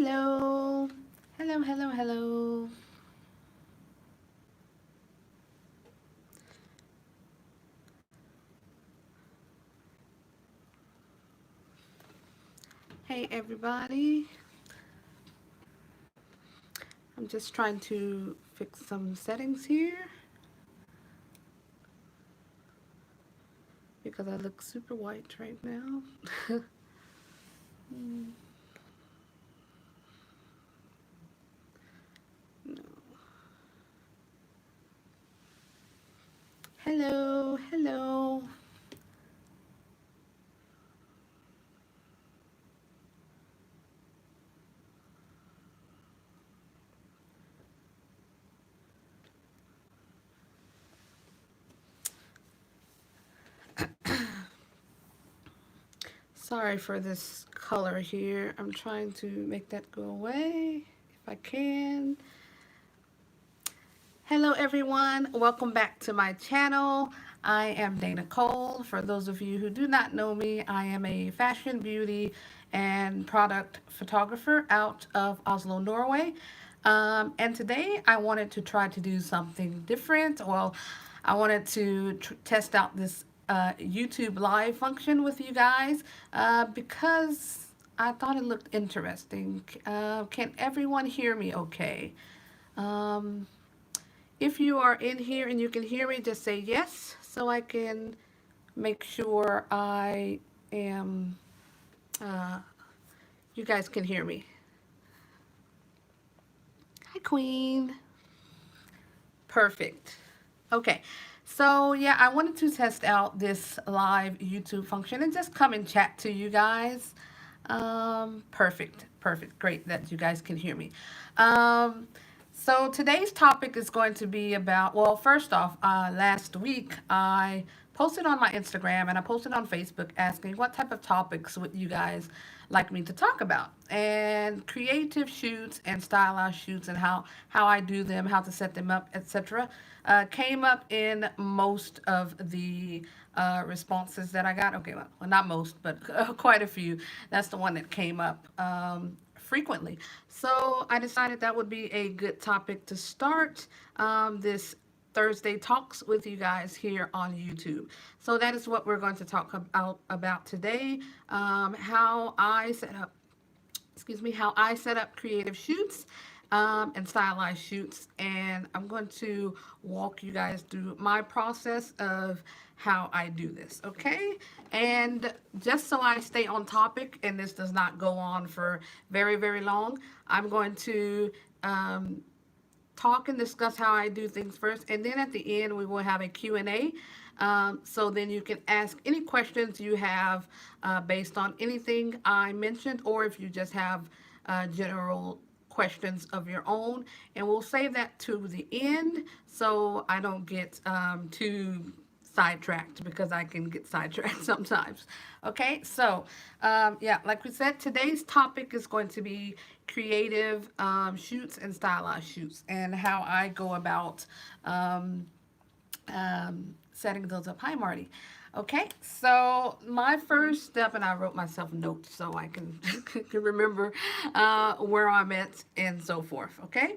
Hello. Hello, hello, hello. Hey, everybody. I'm just trying to fix some settings here because I look super white right now. Mm, no. Hello, hello. Sorry for this color here. I'm trying to make that go away if I can. Hello everyone, welcome back to my channel. I am Dana Cole. For those of you who do not know me, I am a fashion, beauty, and product photographer out of Oslo, Norway. And today I wanted to try to do something different. Well, I wanted to test out this YouTube live function with you guys because I thought it looked interesting. Can everyone hear me okay? Um, if you are in here and you can hear me, just say yes so I can make sure I am, uh, you guys can hear me. Hi, Queen. Perfect. Okay. So, yeah, I wanted to test out this live YouTube function and just come and chat to you guys. Perfect. Perfect. Great that you guys can hear me. Um, so today's topic is going to be about, well, first off, last week I posted on my Instagram and I posted on Facebook asking what type of topics would you guys like me to talk about, and creative shoots and stylized shoots and how I do them, how to set them up, etc. Came up in most of the responses that I got. Okay, well, not most, but quite a few. That's the one that came up frequently. So I decided that would be a good topic to start this Thursday talks with you guys here on YouTube. So that is what we're going to talk about today. How I set up, excuse me, how I set up creative shoots and stylized shoots. And I'm going to walk you guys through my process of how I do this, okay? And just so I stay on topic and this does not go on for very, very long, I'm going to talk and discuss how I do things first, and then at the end we will have a Q&A. So then you can ask any questions you have based on anything I mentioned, or if you just have general questions of your own, and we'll save that to the end so I don't get too sidetracked, because I can get sidetracked sometimes. Okay, so yeah, like we said, today's topic is going to be creative shoots and stylized shoots, and how I go about setting those up. Hi, Marty. Okay, so my first step, and I wrote myself notes so I can, can remember where I'm at and so forth. Okay,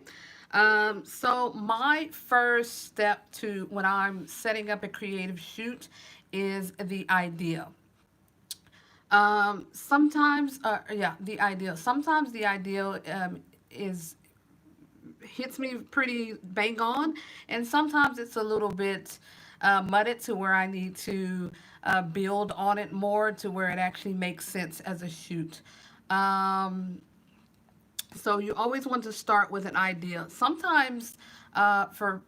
so my first step to when I'm setting up a creative shoot is the idea. Sometimes, yeah, the idea. Sometimes the idea is hits me pretty bang on, and sometimes it's a little bit mudded to where I need to build on it more to where it actually makes sense as a shoot. Um, so you always want to start with an idea. Sometimes for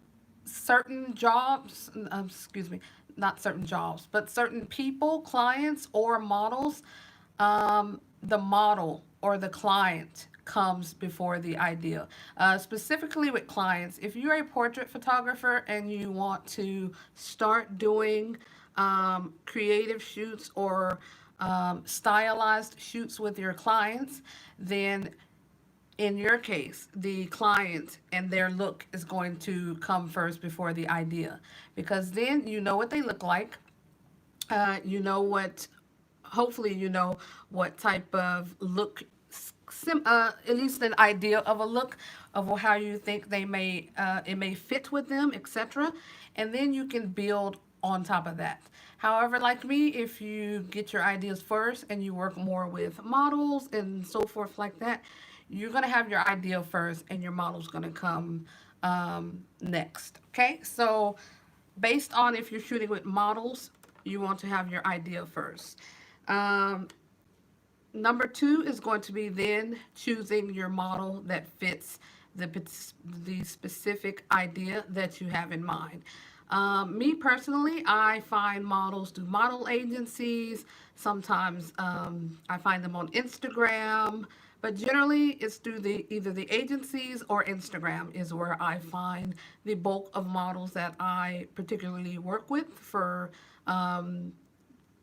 certain jobs, excuse me, not certain jobs, but certain people, clients, or models, the model or the client comes before the idea. Specifically with clients, if you're a portrait photographer and you want to start doing creative shoots or stylized shoots with your clients, then in your case, the client and their look is going to come first before the idea, because then you know what they look like. You know what, hopefully, you know what type of look at least an idea of a look of how you think they may it may fit with them, etc. And then you can build on top of that. However, like me, if you get your ideas first and you work more with models and so forth like that, you're gonna have your idea first and your model's gonna come next. Okay, so based on if you're shooting with models, you want to have your idea first. Um, Number two is going to be then choosing your model that fits the, the specific idea that you have in mind. Me personally, I find models through model agencies. Sometimes I find them on Instagram, but generally it's through the either the agencies or Instagram is where I find the bulk of models that I particularly work with for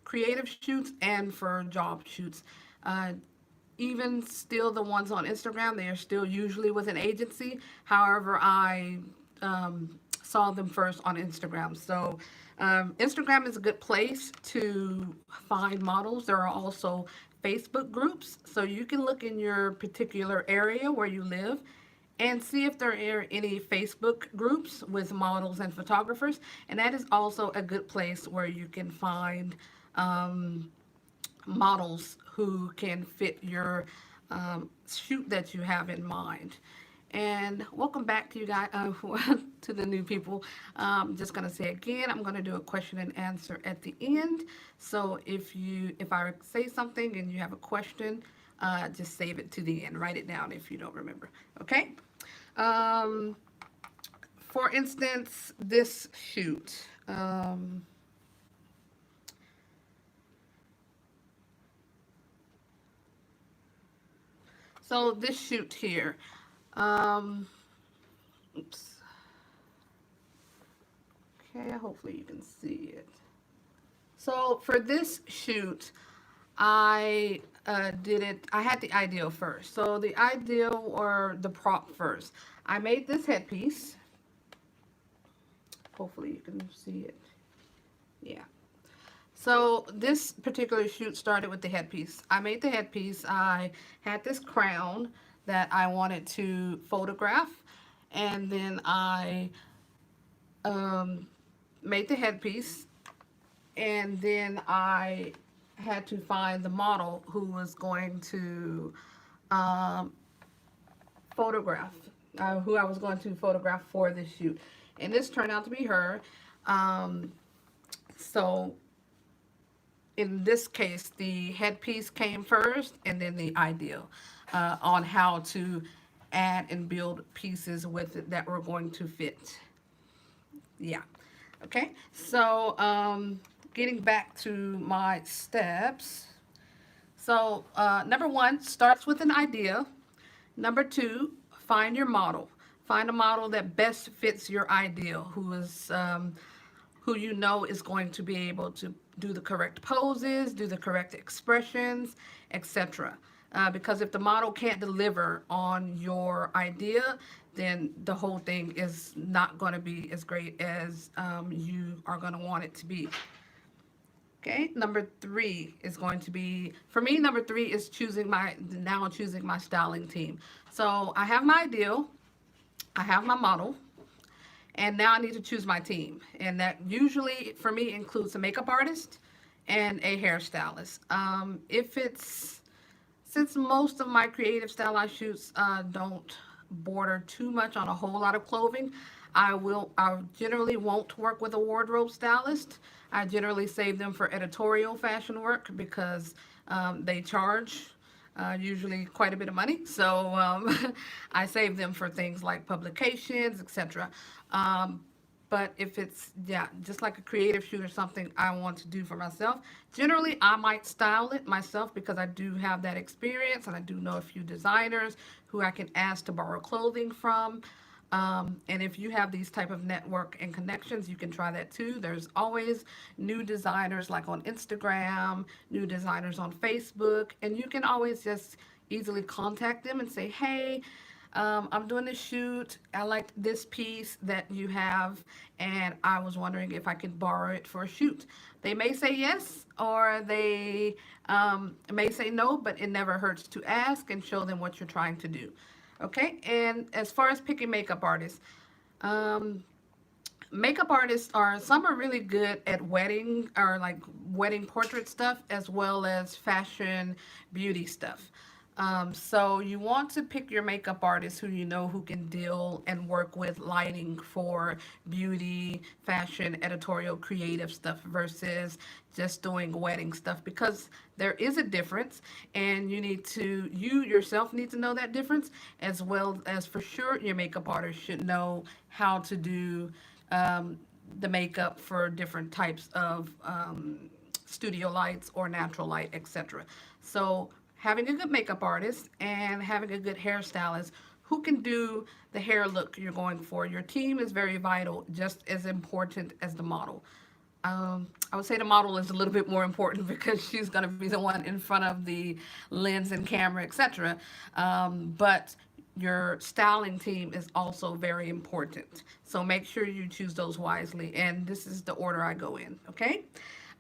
creative shoots and for job shoots. Uh, Even still, the ones on Instagram, they are still usually with an agency. However, I saw them first on Instagram. So, Instagram is a good place to find models. There are also Facebook groups. So, you can look in your particular area where you live and see if there are any Facebook groups with models and photographers. And that is also a good place where you can find models who can fit your shoot that you have in mind. And welcome back to you guys, to the new people. Just gonna say again, I'm gonna do a question and answer at the end. So if I say something and you have a question, just save it to the end. Write it down if you don't remember. Okay. Um, for instance, this shoot. So this shoot here. Um, oops. Okay, hopefully you can see it. So for this shoot, I did it. I had the ideal first. So the ideal or the prop first. I made this headpiece. Hopefully you can see it. Yeah. So this particular shoot started with the headpiece. I made the headpiece. I had this crown that I wanted to photograph, and then I um, made the headpiece, and then I had to find the model who was going to um, photograph, who I was going to photograph for this shoot. And this turned out to be her. Um, so in this case, the headpiece came first and then the ideal on how to add and build pieces with it that were going to fit. Yeah. Okay. So, getting back to my steps. So, number one starts with an idea. Number two, find your model. Find a model that best fits your ideal, who you know is going to be able to do the correct poses, do the correct expressions, etc. Because if the model can't deliver on your idea, then the whole thing is not going to be as great as you are going to want it to be. Okay, number three is going to be, for me, number three is choosing my styling team. So I have my ideal, I have my model, and now I need to choose my team. And that usually for me includes a makeup artist and a hairstylist. If it's, since most of my creative stylized shoots don't border too much on a whole lot of clothing, I generally won't work with a wardrobe stylist. I generally save them for editorial fashion work because they charge usually quite a bit of money. So I save them for things like publications, etc. Um, but if it's, yeah, just like a creative shoot or something I want to do for myself, generally I might style it myself because I do have that experience and I do know a few designers who I can ask to borrow clothing from. And if you have these type of network and connections, you can try that too. There's always new designers like on Instagram, new designers on Facebook, and you can always just easily contact them and say, hey, I'm doing a shoot. I like this piece that you have, and I was wondering if I could borrow it for a shoot. They may say yes, or they may say no, but it never hurts to ask and show them what you're trying to do. Okay, and as far as picking makeup artists, um, makeup artists are some are really good at wedding or like wedding portrait stuff as well as fashion beauty stuff. So you want to pick your makeup artist who you know who can deal and work with lighting for beauty, fashion, editorial, creative stuff versus just doing wedding stuff, because there is a difference, and you yourself need to know that difference, as well as for sure your makeup artist should know how to do um, the makeup for different types of studio lights or natural light, etc. So having a good makeup artist and having a good hairstylist who can do the hair look you're going for. Your team is very vital, just as important as the model. I would say the model is a little bit more important because she's going to be the one in front of the lens and camera, etc. But your styling team is also very important. So make sure you choose those wisely. And this is the order I go in, okay?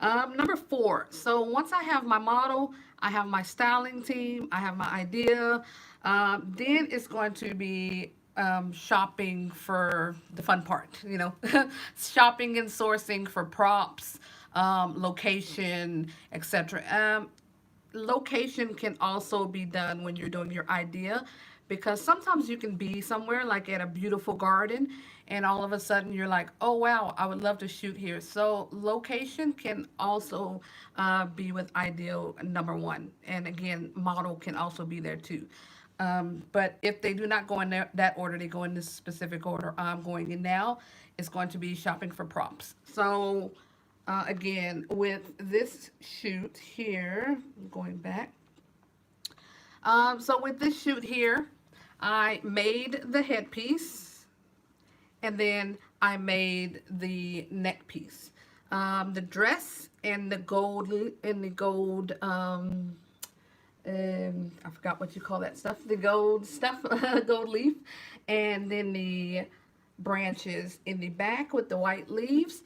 Number four. So once I have my model, I have my styling team, I have my idea, then it's going to be shopping for the fun part, shopping and sourcing for props, location, etc. Location can also be done when you're doing your idea, because sometimes you can be somewhere like at a beautiful garden and all of a sudden you're like, oh wow, I would love to shoot here. So location can also be with ideal number one, and again model can also be there too. But if they do not go in that order, they go in this specific order I'm going in now. It's going to be shopping for props. So again, with this shoot here, going back. So with this shoot here, I made the headpiece, and then I made the neck piece. The dress and the gold I forgot what you call that stuff. The gold stuff, gold leaf, and then the branches in the back with the white leaves.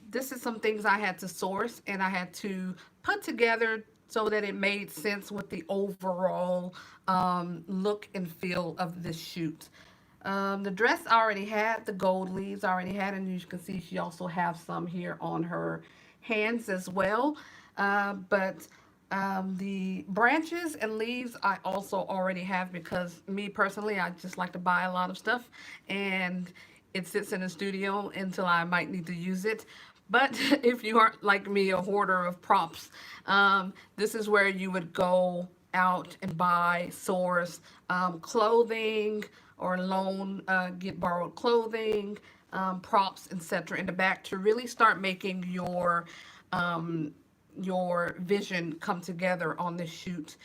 This is some things I had to source and I had to put together so that it made sense with the overall look and feel of this shoot. The dress I already had, the gold leaves I already had, and you can see she also has some here on her hands as well. But the branches and leaves I also already have, because me personally, I just like to buy a lot of stuff and it sits in the studio until I might need to use it. But if you aren't like me, a hoarder of props, this is where you would go out and buy, source clothing or loan, get borrowed clothing, props, etc. in the back to really start making um, your vision come together on this shoot.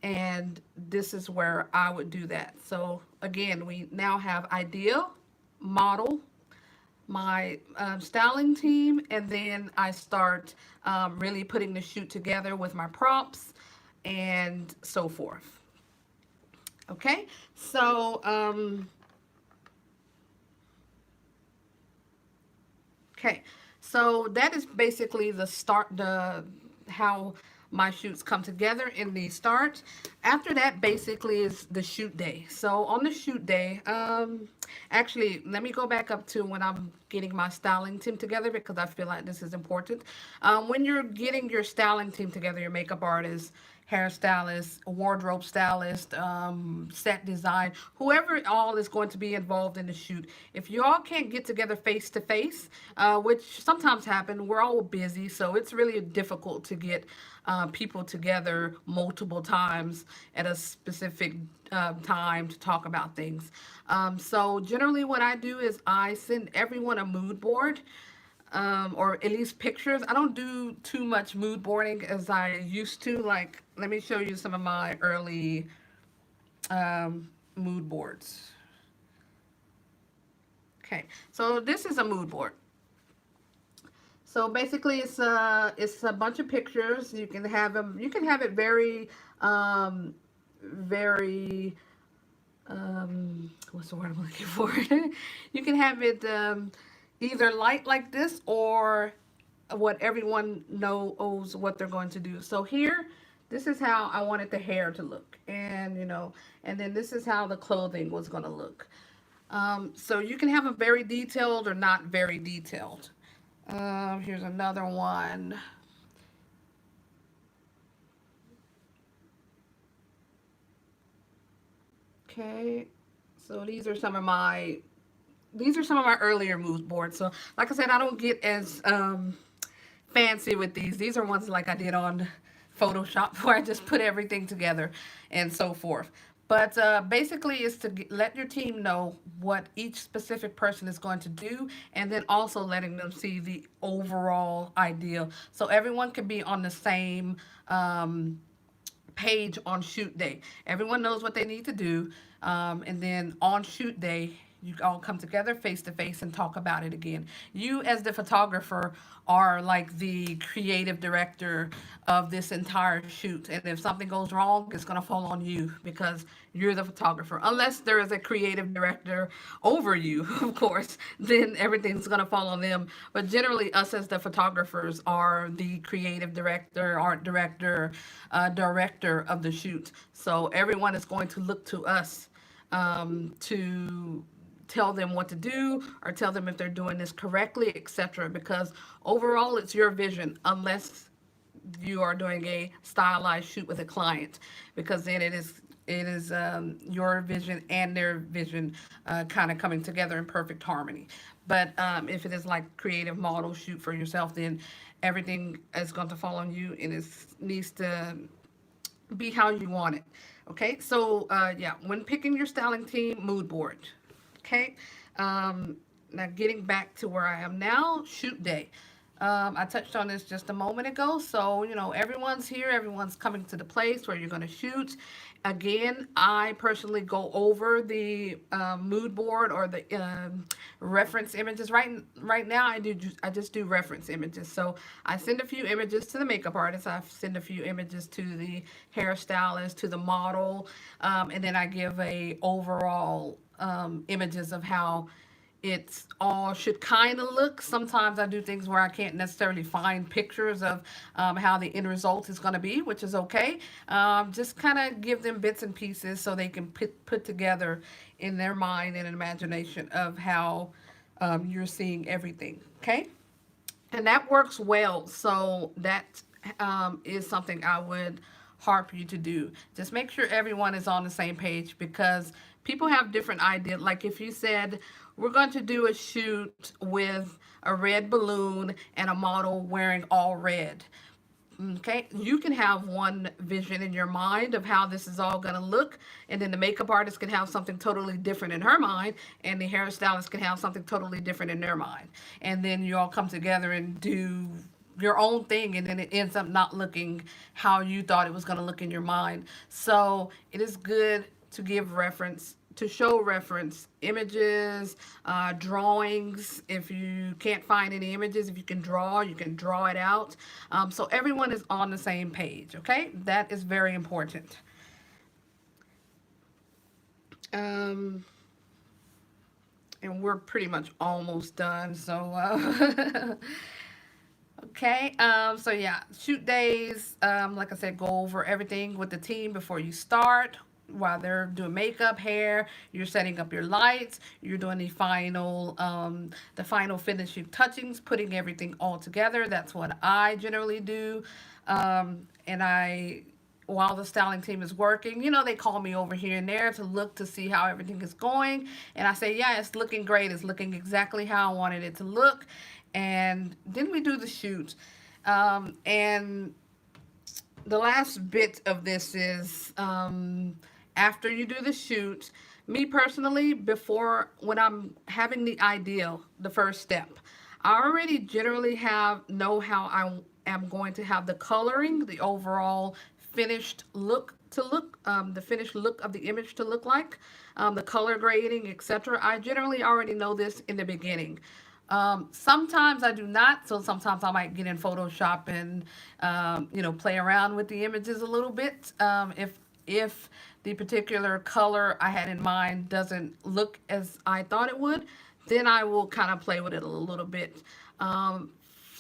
And this is where I would do that. So again, we now have idea, model, my styling team, and then I start really putting the shoot together with my props and so forth. Okay, so okay, so that is basically the start, the how my shoots come together in the start. After that, basically is the shoot day. So on the shoot day, actually, let me go back up to when I'm getting my styling team together, because I feel like this is important. When you're getting your styling team together, your makeup artist, hairstylist, wardrobe stylist, set design, whoever all is going to be involved in the shoot. If you all can't get together face to face, which sometimes happen, we're all busy, so it's really difficult to get people together multiple times at a specific time to talk about things. So generally what I do is I send everyone a mood board, or at least pictures. I don't do too much mood boarding as I used to. Like, let me show you some of my early mood boards. Okay, so this is a mood board. So basically, it's a bunch of pictures. You can have them. You can have it very very what's the word I'm looking for? You can have it either light like this or what everyone knows what they're going to do. So here, this is how I wanted the hair to look, and and then this is how the clothing was going to look. So you can have them very detailed or not very detailed. Here's another one. Okay, so these are some of my earlier mood boards. So like I said, I don't get as fancy with these. These are ones like I did on Photoshop where I just put everything together and so forth. But basically, it's to let your team know what each specific person is going to do, and then also letting them see the overall idea, so everyone can be on the same page on shoot day. Everyone knows what they need to do, and then on shoot day, you all come together face to face and talk about it again. You, as the photographer, are like the creative director of this entire shoot, and if something goes wrong, it's going to fall on you because you're the photographer. Unless there is a creative director over you, of course, then everything's going to fall on them. But generally, us as the photographers are the creative director, art director, director of the shoot. So everyone is going to look to us to tell them what to do or tell them if they're doing this correctly, etc. Because overall, it's your vision, unless you are doing a stylized shoot with a client, because then it is your vision and their vision kind of coming together in perfect harmony. But if it is like creative model shoot for yourself, then everything is going to fall on you, and it needs to be how you want it. Okay, so yeah, when picking your styling team, mood board. Okay, now getting back to where I am now, shoot day. I touched on this just a moment ago. So, everyone's here, everyone's coming to the place where you're going to shoot. Again, I personally go over the mood board or the reference images. Right now, I just do reference images. So I send a few images to the makeup artist. I send a few images to the hairstylist, to the model, and then I give a overall images of how it's all should kind of look. Sometimes I do things where I can't necessarily find pictures of how the end result is going to be, which is okay. Just kind of give them bits and pieces so they can put together in their mind and imagination of how you're seeing everything. Okay, and that works well. So that is something I would harp you to do. Just make sure everyone is on the same page, because people have different ideas. Like if you said, we're going to do a shoot with a red balloon and a model wearing all red. Okay, you can have one vision in your mind of how this is all going to look, and then the makeup artist can have something totally different in her mind, and the hairstylist can have something totally different in their mind. And then you all come together and do your own thing, and then it ends up not looking how you thought it was going to look in your mind. So it is good to give reference, to show reference images, drawings. If you can't find any images, if you can draw, you can draw it out. So everyone is on the same page. Okay, that is very important. um, and we're pretty much almost done, so okay, so yeah, shoot days. Like I said, go over everything with the team before you start. While they're doing makeup, hair, you're setting up your lights. You're doing the final finishing touchings, putting everything all together. That's what I generally do. And while the styling team is working, they call me over here and there to look to see how everything is going. And I say, yeah, it's looking great. It's looking exactly how I wanted it to look. And then we do the shoot. And the last bit of this is after you do the shoot, me personally, before when I'm having the ideal, the first step, I already generally know how I am going to have the coloring, the overall finished look to look, the finished look of the image to look like, the color grading, etc. I generally already know this in the beginning. Sometimes I do not, so sometimes I might get in Photoshop and play around with the images a little bit. if the particular color I had in mind doesn't look as I thought it would, then I will kind of play with it a little bit. Um,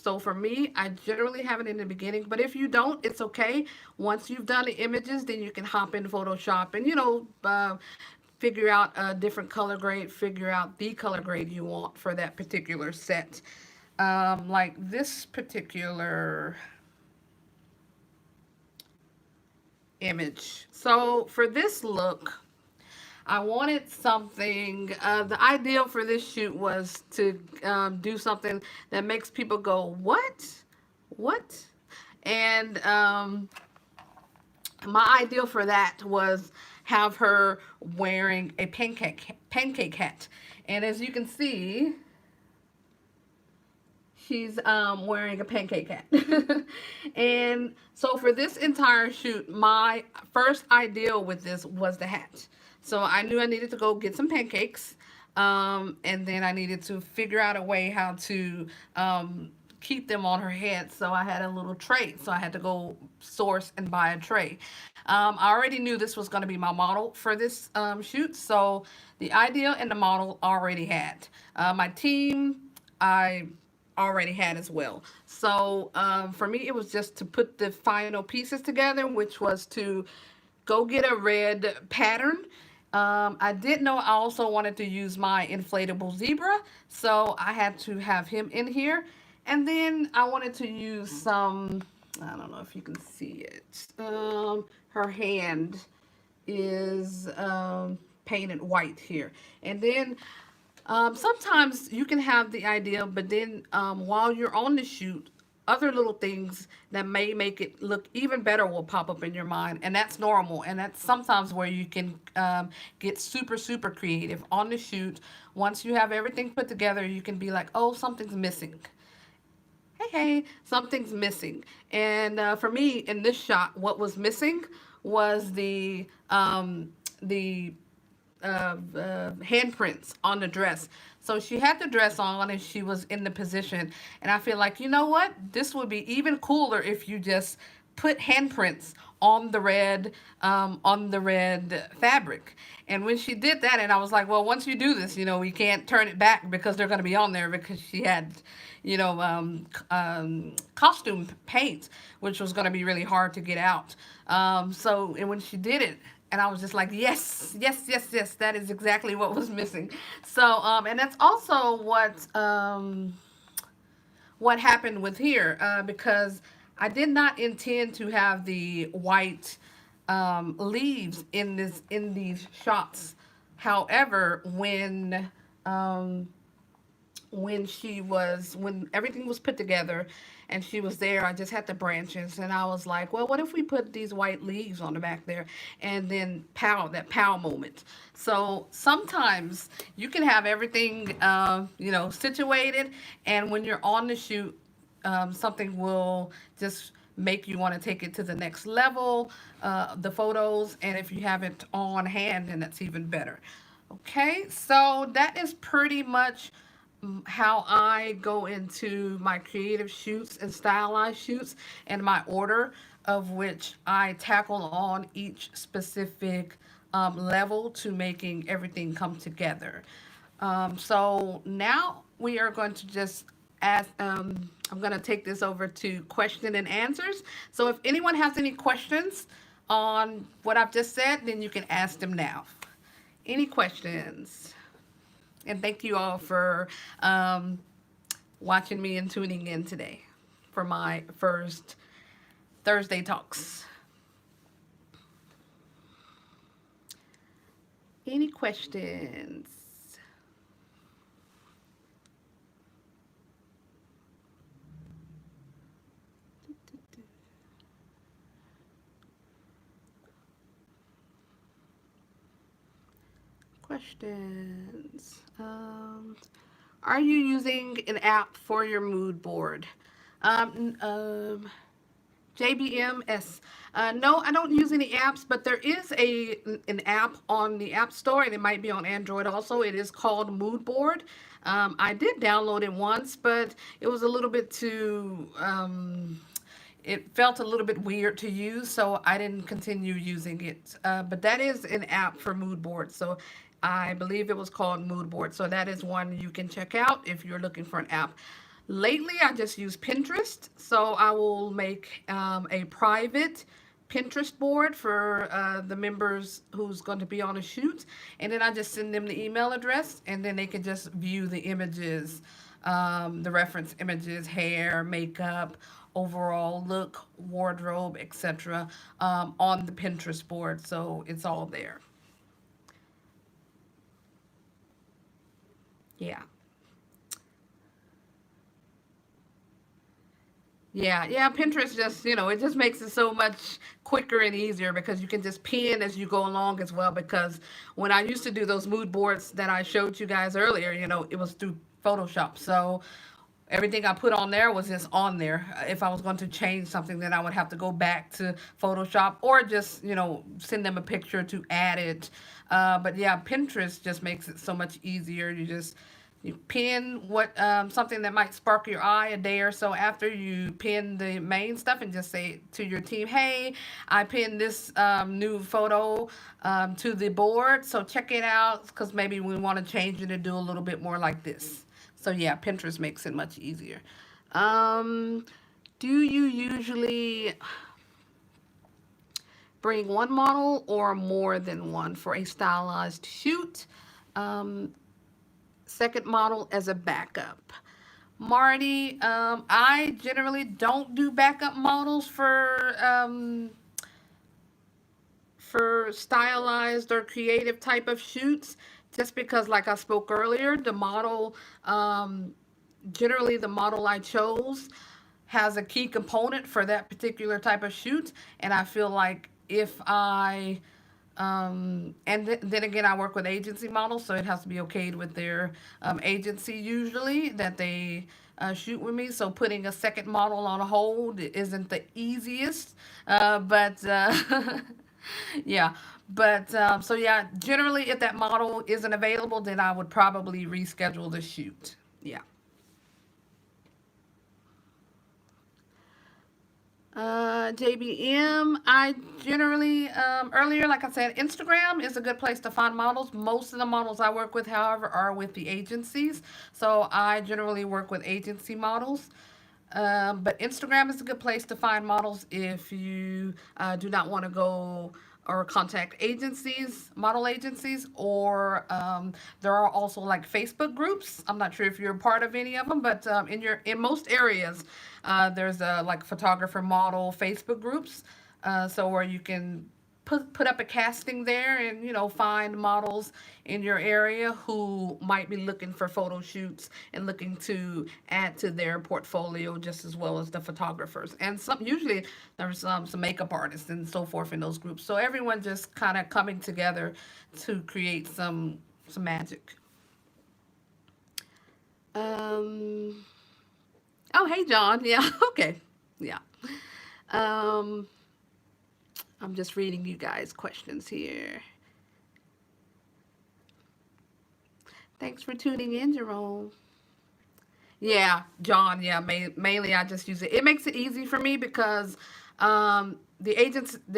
so for me, I generally have it in the beginning, but if you don't, it's okay. Once you've done the images, then you can hop in Photoshop and, figure out a different color grade, figure out the color grade you want for that particular set. Like this particular image. So for this look, I wanted something. The ideal for this shoot was to do something that makes people go, "What? What?" And my ideal for that was have her wearing a pancake hat. And as you can see, she's wearing a pancake hat. And so for this entire shoot, my first ideal with this was the hat. So I knew I needed to go get some pancakes. And then I needed to figure out a way how to keep them on her head. So I had a little tray. So I had to go source and buy a tray. I already knew this was going to be my model for this shoot. So the idea and the model already had. My team, I already had as well. So for me, it was just to put the final pieces together, which was to go get a red pattern. I did know I also wanted to use my inflatable zebra, so I had to have him in here. And then I wanted to use some, I don't know if you can see it. Her hand is painted white here. And then sometimes you can have the idea, but then while you're on the shoot, other little things that may make it look even better will pop up in your mind, and that's normal. And that's sometimes where you can get super, super creative on the shoot. Once you have everything put together, you can be like, oh, something's missing. Hey, something's missing. And for me, in this shot, what was missing was the handprints on the dress. So she had the dress on and she was in the position. And I feel like, you know what? This would be even cooler if you just put handprints on the red fabric. And when she did that, and I was like, well, once you do this, we can't turn it back because they're going to be on there because she had, costume paint, which was going to be really hard to get out. And when she did it, and I was just like, yes, yes, yes, yes, that is exactly what was missing. So, and that's also what happened with here, because I did not intend to have the white leaves in these shots. However, when everything was put together and she was there, I just had the branches and I was like, well, what if we put these white leaves on the back there, and then pow moment. So sometimes you can have everything situated, and when you're on the shoot, something will just make you want to take it to the next level, the photos, and if you have it on hand, then that's even better. Okay, so that is pretty much how I go into my creative shoots and stylized shoots, and my order of which I tackle on each specific level to making everything come together. So now we are going to just ask, I'm going to take this over to question and answers. So if anyone has any questions on what I've just said, then you can ask them now. Any questions? And thank you all for watching me and tuning in today for my first Thursday talks. Any questions? Questions. Are you using an app for your mood board? Um, um, JBMS. No, I don't use any apps, but there is an app on the App Store, and it might be on Android also. It is called Mood Board. I did download it once, but it was a little bit too it felt a little bit weird to use, so I didn't continue using it. But that is an app for mood boards. So I believe it was called Mood Board. So that is one you can check out if you're looking for an app. Lately, I just use Pinterest. So I will make a private Pinterest board for the members who's going to be on a shoot. And then I just send them the email address, and then they can just view the images, the reference images, hair, makeup, overall look, wardrobe, etc., on the Pinterest board. So it's all there. Yeah. Yeah, yeah, Pinterest just, it just makes it so much quicker and easier because you can just pin as you go along as well. Because when I used to do those mood boards that I showed you guys earlier, it was through Photoshop. So everything I put on there was just on there. If I was going to change something, then I would have to go back to Photoshop or just, send them a picture to add it. But yeah, Pinterest just makes it so much easier. You pin what something that might spark your eye a day or so after you pin the main stuff and just say to your team, hey, I pinned this new photo to the board, so check it out because maybe we want to change it and do a little bit more like this. So yeah, Pinterest makes it much easier. Um, do you usually bring one model or more than one for a stylized shoot? Um, Second model as a backup. Marty, I generally don't do backup models for stylized or creative type of shoots, just because, like I spoke earlier, um, generally the model I chose has a key component for that particular type of shoot, and I feel like if I and then again, I work with agency models, so it has to be okayed with their agency usually that they shoot with me. So putting a second model on hold isn't the easiest, but yeah. But so yeah, generally, if that model isn't available, then I would probably reschedule the shoot. Yeah. JBM, I generally, earlier, like I said, Instagram is a good place to find models. Most of the models I work with, however, are with the agencies. So I generally work with agency models. But Instagram is a good place to find models if you do not want to go or contact agencies, model agencies, or there are also like Facebook groups. I'm not sure if you're a part of any of them, but in most areas, there's a like photographer model Facebook groups, so where you can put up a casting there and find models in your area who might be looking for photo shoots and looking to add to their portfolio just as well as the photographers, and some usually there's some makeup artists and so forth in those groups, so everyone just kind of coming together to create some magic. um oh, hey John. Yeah. Okay. Yeah. um I'm just reading you guys questions here. Thanks for tuning in, Jerome. Yeah, John. Yeah, mainly I just use it. It makes it easy for me because the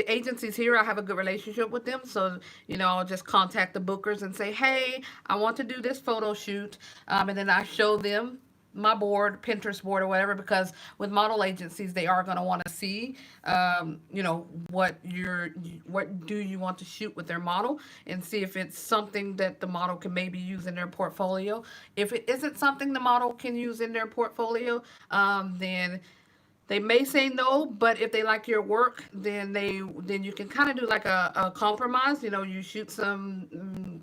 agencies here, I have a good relationship with them. So I'll just contact the bookers and say, hey, I want to do this photo shoot, and then I show them my board, Pinterest board or whatever, because with model agencies, they are going to want to see, what do you want to shoot with their model and see if it's something that the model can maybe use in their portfolio. If it isn't something the model can use in their portfolio, then they may say no, but if they like your work, then you can kind of do like a compromise. You shoot some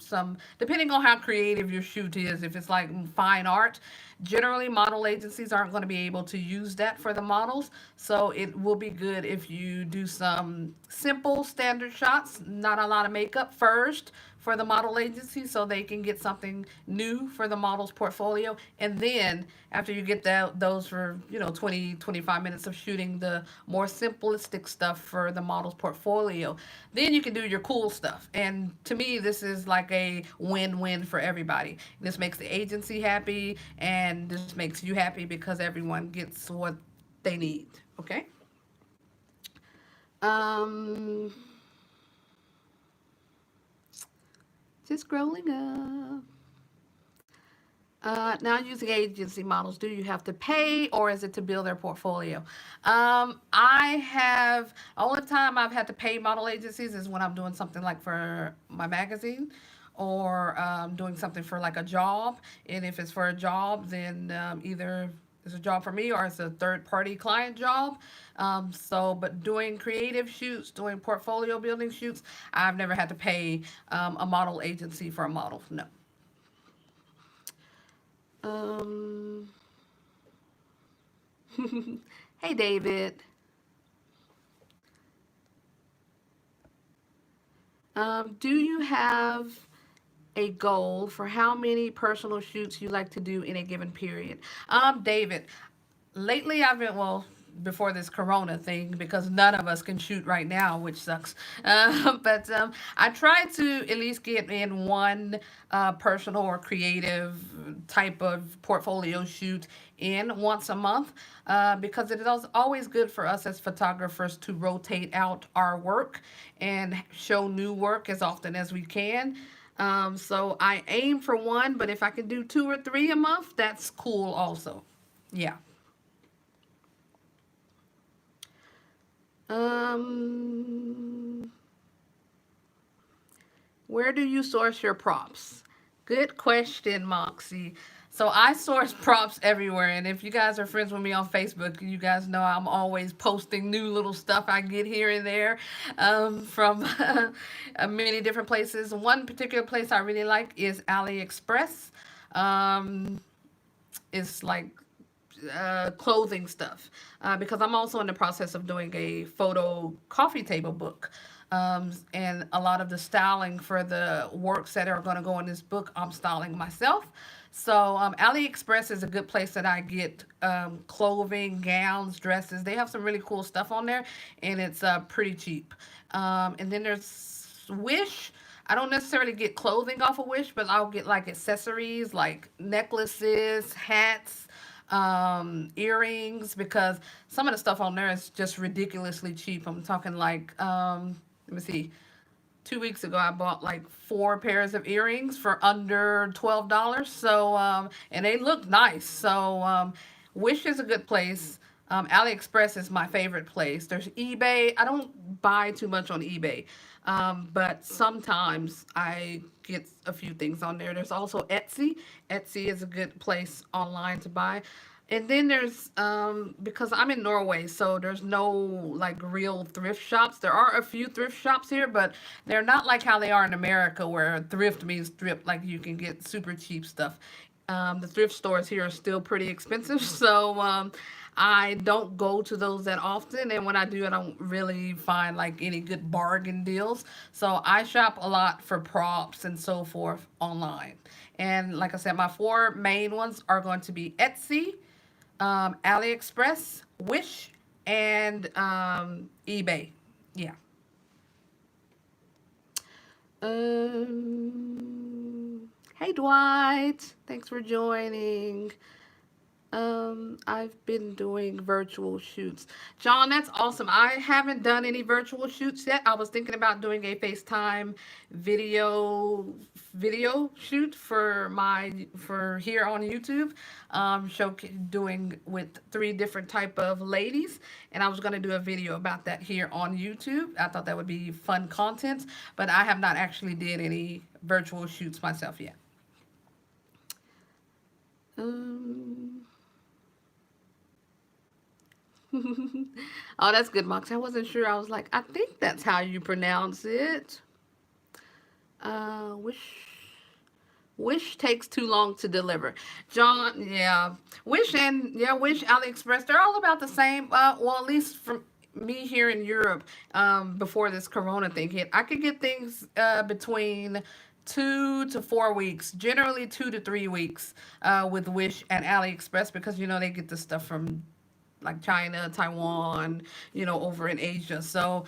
depending on how creative your shoot is. If it's like fine art, generally model agencies aren't going to be able to use that for the models. So it will be good if you do some simple standard shots, not a lot of makeup first for the model agency so they can get something new for the model's portfolio, and then after you get those for 20-25 minutes of shooting the more simplistic stuff for the model's portfolio, then you can do your cool stuff. And to me, this is like a win-win for everybody. This makes the agency happy and this makes you happy because everyone gets what they need. Okay. Um, just scrolling up. Now, using agency models, do you have to pay or is it to build their portfolio? I have, only time I've had to pay model agencies is when I'm doing something like for my magazine or doing something for like a job. And if it's for a job, then either it's a job for me or it's a third party client job. But doing creative shoots, doing portfolio building shoots, I've never had to pay a model agency for a model. No. Um, hey, David. Do you have a goal for how many personal shoots you like to do in a given period? David, lately I've been, well, before this corona thing, because none of us can shoot right now, which sucks. But I try to at least get in one personal or creative type of portfolio shoot in once a month, because it is always good for us as photographers to rotate out our work and show new work as often as we can. So I aim for one, but if I can do two or three a month, that's cool also. Yeah. Um, where do you source your props? Good question, Moxie. So I source props everywhere, and if you guys are friends with me on Facebook, you guys know I'm always posting new little stuff I get here and there from many different places. One particular place I really like is AliExpress. Um, it's like clothing stuff because I'm also in the process of doing a photo coffee table book. And a lot of the styling for the works that are going to go in this book, I'm styling myself. So AliExpress is a good place that I get clothing, gowns, dresses. They have some really cool stuff on there, and it's pretty cheap. And then there's Wish. I don't necessarily get clothing off of Wish, but I'll get like accessories, like necklaces, hats, earrings, because some of the stuff on there is just ridiculously cheap. I'm talking like, let me see, 2 weeks ago I bought like four pairs of earrings for under $12. So and they look nice. So Wish is a good place. AliExpress is my favorite place. There's eBay. I don't buy too much on eBay, but sometimes I get a few things on there. There's also Etsy. Etsy is a good place online to buy. And then there's because I'm in Norway, so there's no like real thrift shops. There are a few thrift shops here, but they're not like how they are in America, where thrift means thrift, like you can get super cheap stuff. The thrift stores here are still pretty expensive, so I don't go to those that often. And when I do, I don't really find like any good bargain deals. So I shop a lot for props and so forth online. And like I said, my four main ones are going to be Etsy, AliExpress, Wish, and eBay. Yeah. Hey, Dwight. Thanks for joining. I've been doing virtual shoots. John, that's awesome. I haven't done any virtual shoots yet. I was thinking about doing a FaceTime video video shoot for here on YouTube. Show doing with three different type of ladies, and I was gonna do a video about that here on YouTube. I thought that would be fun content, but I have not actually did any virtual shoots myself yet. Um, oh, that's good, Mox. I wasn't sure. I was like, I think that's how you pronounce it. Wish takes too long to deliver. John, yeah. Wish AliExpress, they're all about the same. Well, at least from me here in Europe, before this Corona thing hit, I could get things between 2 to 4 weeks, generally 2 to 3 weeks, with Wish and AliExpress, because they get the stuff from like China, Taiwan, over in Asia. So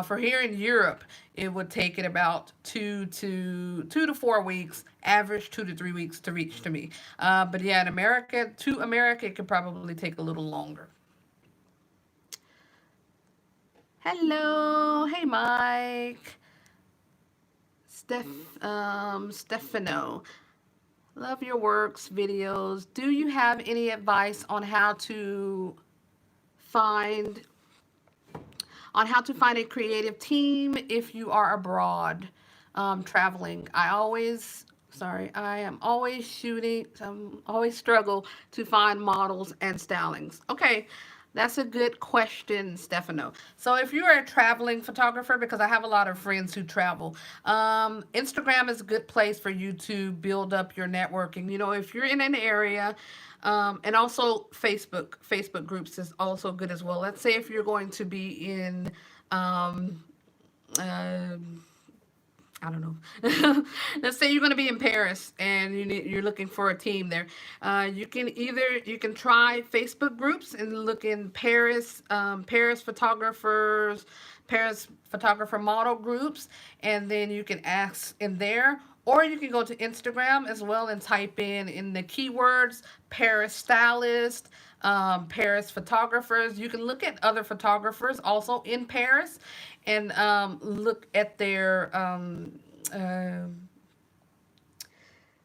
for here in Europe, it would take it about 2 to 4 weeks, average 2 to 3 weeks to reach to me. But yeah, in America, to America, it could probably take a little longer. Hello. Hey, Mike. Stefano. Love your works, videos. Do you have any advice find on how to find a creative team if you are abroad, traveling? I am always shooting. Always struggle to find models and stylings. Okay, that's a good question, Stefano. So if you're a traveling photographer, because I have a lot of friends who travel, Instagram is a good place for you to build up your networking. You know, if you're in an area, and also Facebook groups is also good as well. Let's say if you're going to be in, um, uh, I don't know. Let's say you're going to be in Paris and you're looking for a team there. You can try Facebook groups and look in Paris photographers, Paris photographer model groups, and then you can ask in there. Or you can go to Instagram as well and type in the keywords Paris stylist, Paris photographers. You can look at other photographers also in Paris and look at their uh,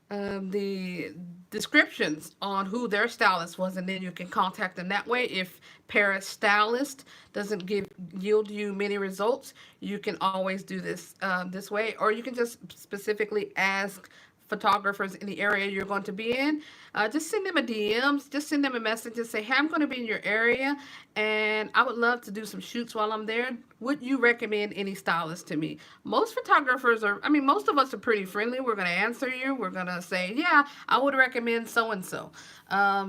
the descriptions on who their stylist was, and then you can contact them that way. If Paris stylist doesn't give yield you many results, you can always do this way, or you can just specifically ask photographers in the area you're going to be in. Just send them a DMs, just send them a message and say, hey, I'm going to be in your area and I would love to do some shoots while I'm there. Would you recommend any stylist to me? Most of us are pretty friendly. We're going to answer you. We're going to say, yeah, I would recommend so and so.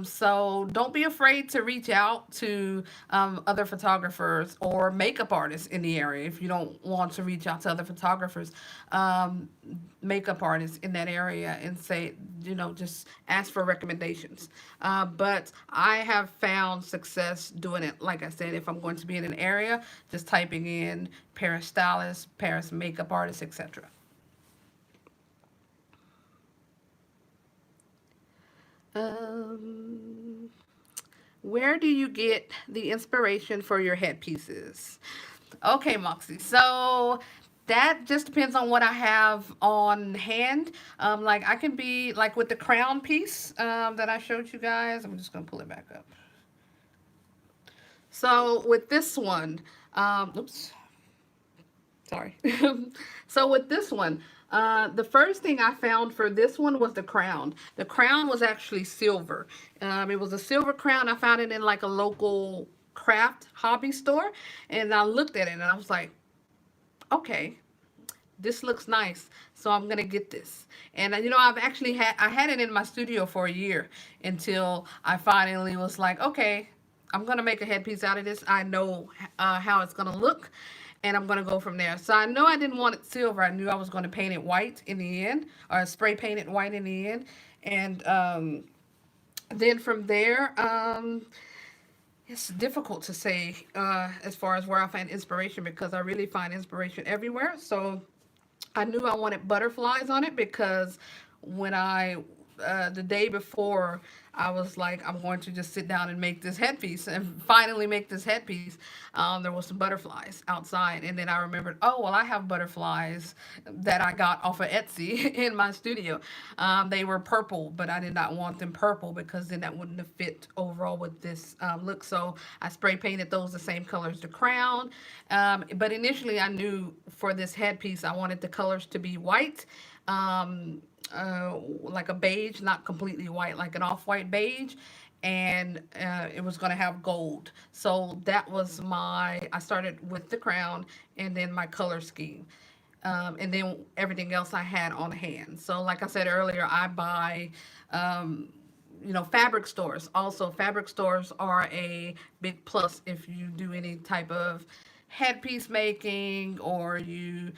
So don't be afraid to reach out to other photographers or makeup artists in the area if you don't want to reach out to other photographers. Makeup artists in that area and say, just ask for recommendations. But I have found success doing it, like I said, if I'm going to be in an area, just typing in Paris stylist, Paris makeup artist, etc. Um, where do you get the inspiration for your headpieces? Okay, Moxie. So that just depends on what I have on hand. Like I can be like with the crown piece that I showed you guys. I'm just gonna pull it back up. So with this one, oops, sorry. So with this one, the first thing I found for this one was the crown. The crown was actually silver. It was a silver crown. I found it in like a local craft hobby store, and I looked at it and I was like, okay, this looks nice, so I'm gonna get this. And I had it in my studio for a year until I finally was like, okay, I'm gonna make a headpiece out of this. I know how it's gonna look, and I'm gonna go from there. So I know I didn't want it silver. I knew I was gonna paint it white in the end, or spray paint it white in the end, and then from there. It's difficult to say as far as where I find inspiration because I really find inspiration everywhere. So I knew I wanted butterflies on it because the day before, I was like, I'm going to just sit down and make this headpiece and finally make this headpiece. There was some butterflies outside, and then I remembered, oh, well, I have butterflies that I got off of Etsy in my studio. They were purple, but I did not want them purple because then that wouldn't have fit overall with this look. So I spray painted those the same color as the crown. But initially, I knew for this headpiece, I wanted the colors to be white. Like a beige, not completely white, like an off-white beige, and it was going to have gold. So I started with the crown and then my color scheme. And then everything else I had on hand. So, like I said earlier, I buy fabric stores. Also, fabric stores are a big plus if you do any type of headpiece making or you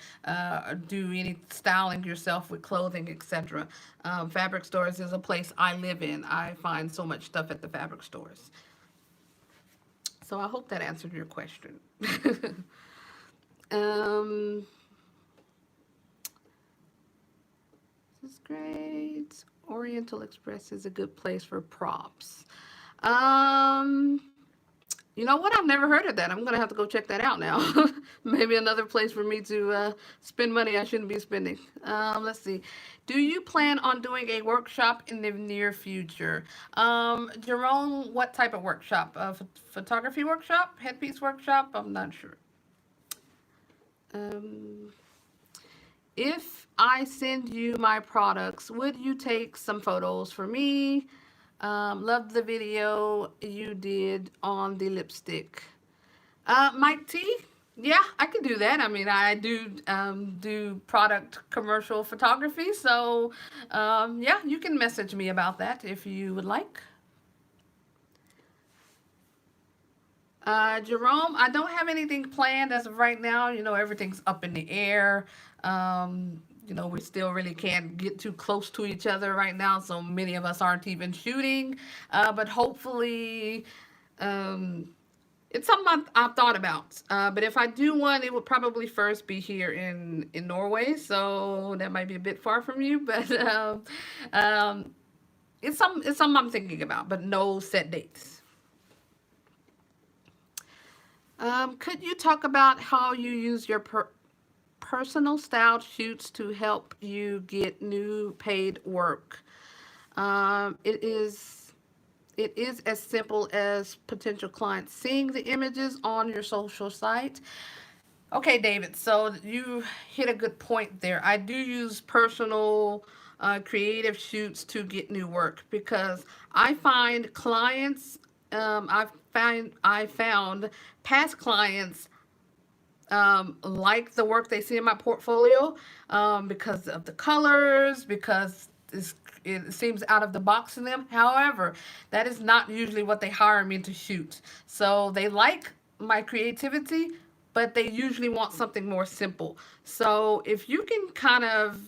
do any styling yourself with clothing, etc. Fabric stores is a place I live in. I find so much stuff at the fabric stores. So I hope that answered your question. um, this is great. Oriental Express is a good place for props. Um, You know what? I've never heard of that. I'm gonna have to go check that out now. Maybe another place for me to spend money I shouldn't be spending. Let's see. Do you plan on doing a workshop in the near future? Jerome, what type of workshop? Photography workshop? Headpiece workshop? I'm not sure. Um, if I send you my products, would you take some photos for me? Loved the video you did on the lipstick. Mike T. Yeah, I can do that. I mean, I do product commercial photography, so yeah, you can message me about that if you would like. Jerome, I don't have anything planned as of right now. You know, everything's up in the air. You know, we still really can't get too close to each other right now, so many of us aren't even shooting. But hopefully, um, it's something I've thought about. But if I do one, it would probably first be here in Norway, so that might be a bit far from you. But um, it's something I'm thinking about, but no set dates. Could you talk about how you use your personal styled shoots to help you get new paid work? Um, it is it is as simple as potential clients seeing the images on your social site. Okay, David, so you hit a good point there. I do use personal creative shoots to get new work because I find clients, I found past clients like the work they see in my portfolio because of the colors, because it seems out of the box in them. However, that is not usually what they hire me to shoot. So they like my creativity, but they usually want something more simple. So if you can kind of,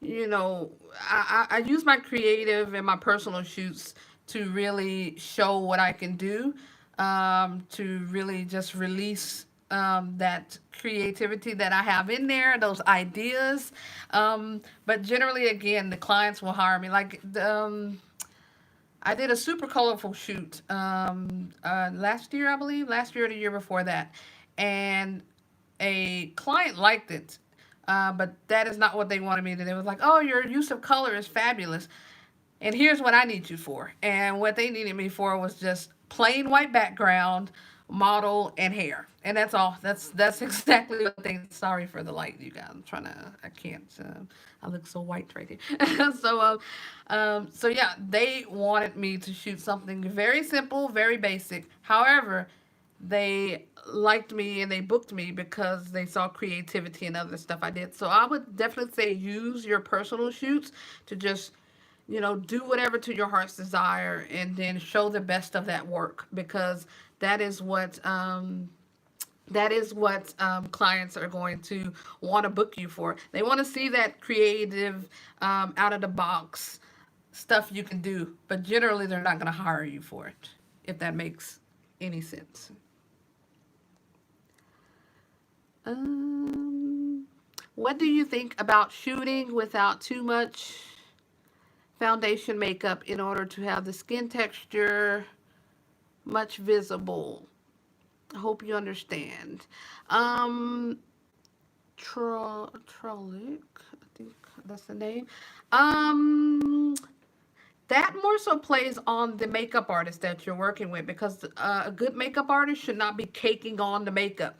you know, I use my creative and my personal shoots to really show what I can do, to really just release that creativity that I have in there, those ideas. But generally, again, the clients will hire me. Like, I did a super colorful shoot last year, I believe, last year or the year before that. And a client liked it, but that is not what they wanted me to do. They was like, "Oh, your use of color is fabulous, and here's what I need you for." And what they needed me for was just plain white background, model, and hair, and that's all. That's exactly what they. Sorry for the light, you guys. I'm trying to. I can't. I look so white right here. So yeah, they wanted me to shoot something very simple, very basic. However, they liked me and they booked me because they saw creativity and other stuff I did. So I would definitely say use your personal shoots to just, you know, do whatever to your heart's desire and then show the best of that work because that is what clients are going to want to book you for. They want to see that creative, out of the box stuff you can do, but generally they're not going to hire you for it, if that makes any sense. Um, what do you think about shooting without too much foundation makeup in order to have the skin texture much visible? I hope you understand. Um, Trollic, I think that's the name. Um, that more so plays on the makeup artist that you're working with because a good makeup artist should not be caking on the makeup,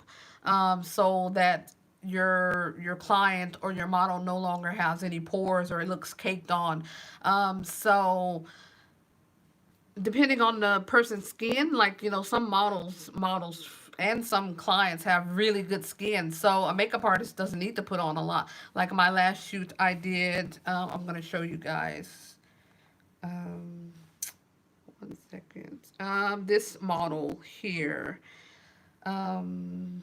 so that your client or your model no longer has any pores or it looks caked on. So depending on the person's skin, like, you know, some models and some clients have really good skin, so a makeup artist doesn't need to put on a lot. Like my last shoot I did, I'm gonna show you guys. Um, one second. This model here. Um,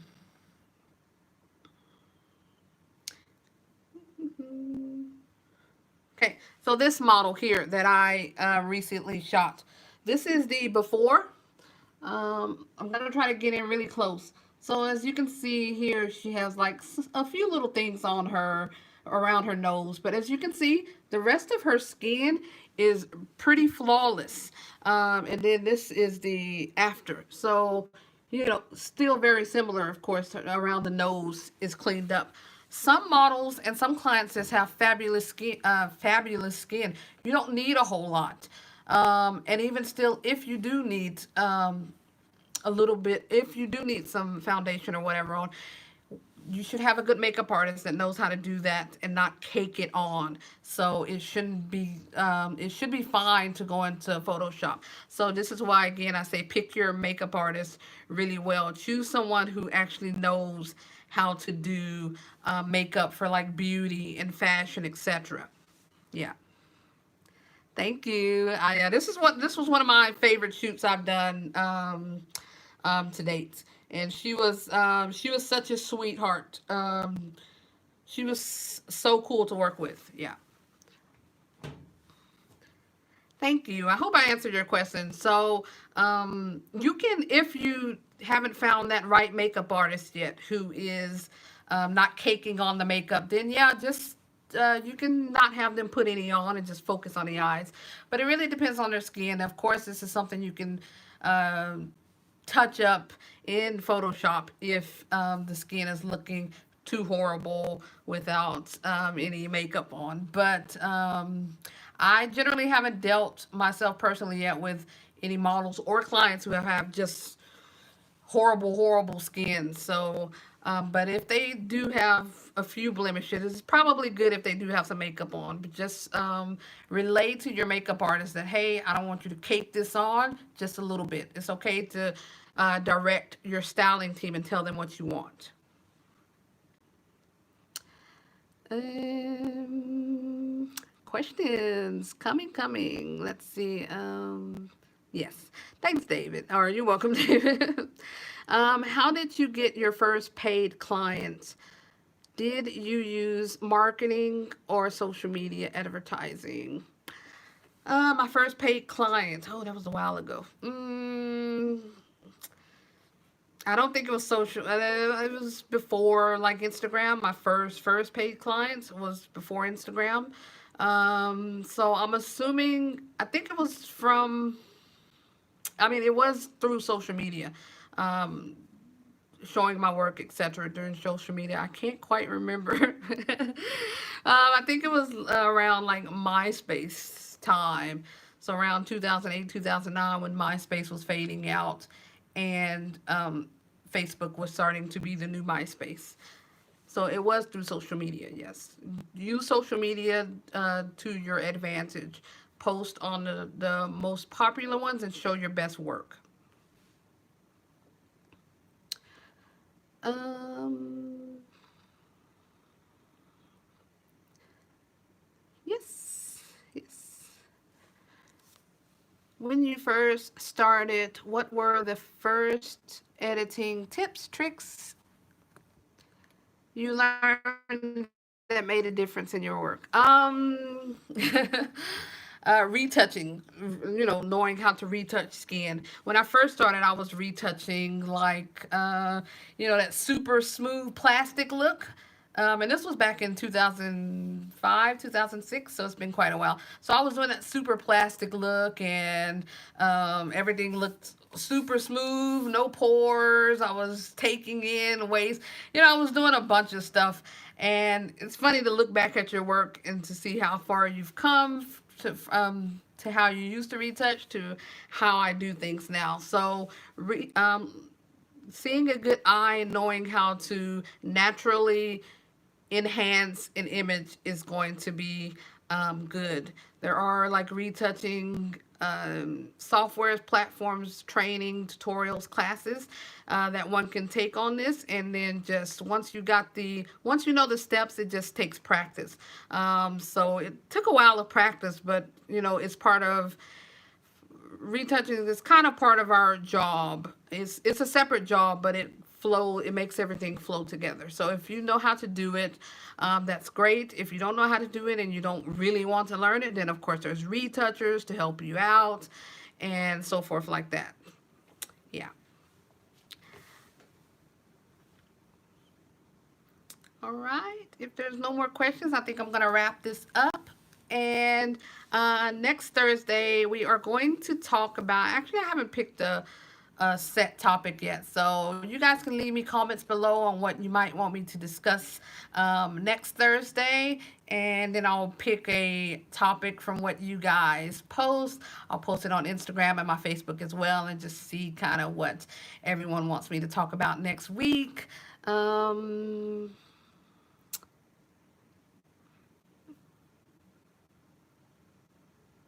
okay, so this model here that I recently shot. This is the before. I'm gonna try to get in really close. So as you can see here, she has like a few little things on her around her nose, but as you can see, the rest of her skin is pretty flawless. And then this is the after. So, still very similar, of course, around the nose is cleaned up. Some models and some clients just have fabulous skin. Fabulous skin. You don't need a whole lot. And even still, if you do need a little bit, if you do need some foundation or whatever on, you should have a good makeup artist that knows how to do that and not cake it on. So it shouldn't be, it should be fine to go into Photoshop. So this is why, again, I say pick your makeup artist really well. Choose someone who actually knows how to do makeup for like beauty and fashion, etc. Yeah. Thank you. Yeah, this was one of my favorite shoots I've done to date, and she was such a sweetheart. She was so cool to work with. Yeah. Thank you. I hope I answered your question. So, you can, if you haven't found that right makeup artist yet who is not caking on the makeup, then yeah, just you can not have them put any on and just focus on the eyes. But it really depends on their skin. Of course, this is something you can touch up in Photoshop if the skin is looking too horrible without any makeup on. But I generally haven't dealt myself personally yet with any models or clients who have just horrible, horrible skin. So, but if they do have a few blemishes, it's probably good if they do have some makeup on. But just relay to your makeup artist that, hey, I don't want you to cake this on, just a little bit. It's okay to direct your styling team and tell them what you want. Questions coming. Let's see. Yes. Thanks, David. Or you're welcome, David. How did you get your first paid client? Did you use marketing or social media advertising? My first paid client. Oh, that was a while ago. I don't think it was social. It was before like Instagram. My first paid clients was before Instagram. So I'm assuming. I think it was from. I mean, it was through social media, showing my work, etc. During social media. I can't quite remember. I think it was around like MySpace time. So around 2008, 2009, when MySpace was fading out, and Facebook was starting to be the new MySpace. So it was through social media, yes. Use social media to your advantage. Post on the most popular ones and show your best work. Um, yes, yes. When you first started, what were the first editing tips, tricks you learned that made a difference in your work? Retouching, knowing how to retouch skin. When I first started, I was retouching like, that super smooth plastic look. And this was back in 2005, 2006, so it's been quite a while. So I was doing that super plastic look, and everything looked super smooth, no pores. I was taking in waste. I was doing a bunch of stuff. And it's funny to look back at your work and to see how far you've come to how you used to retouch to how I do things now. So, seeing a good eye and knowing how to naturally enhance an image is going to be good. There are like retouching softwares, platforms, training, tutorials, classes that one can take on this, and then just once you know the steps, it just takes practice. So it took a while of practice, but it's part of retouching is kind of part of our job. It's a separate job, but it makes everything flow together. So if you know how to do it, that's great. If you don't know how to do it and you don't really want to learn it, then of course there's retouchers to help you out and so forth like that. Yeah. All right. If there's no more questions, I think I'm going to wrap this up. And next Thursday, we are going to talk about, actually, I haven't picked a set topic yet. So you guys can leave me comments below on what you might want me to discuss next Thursday. And then I'll pick a topic from what you guys post. I'll post it on Instagram and my Facebook as well, and just see kind of what everyone wants me to talk about next week. Um,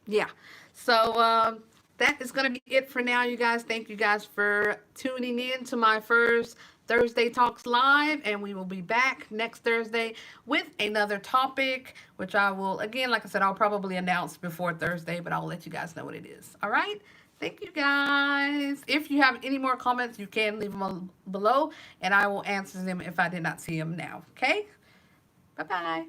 yeah. So that is going to be it for now, you guys. Thank you guys for tuning in to my first Thursday Talks Live, and we will be back next Thursday with another topic, which I will, again, like I said, I'll probably announce before Thursday, but I'll let you guys know what it is. All right? Thank you guys. If you have any more comments, you can leave them below, and I will answer them if I did not see them now. Okay? Bye bye.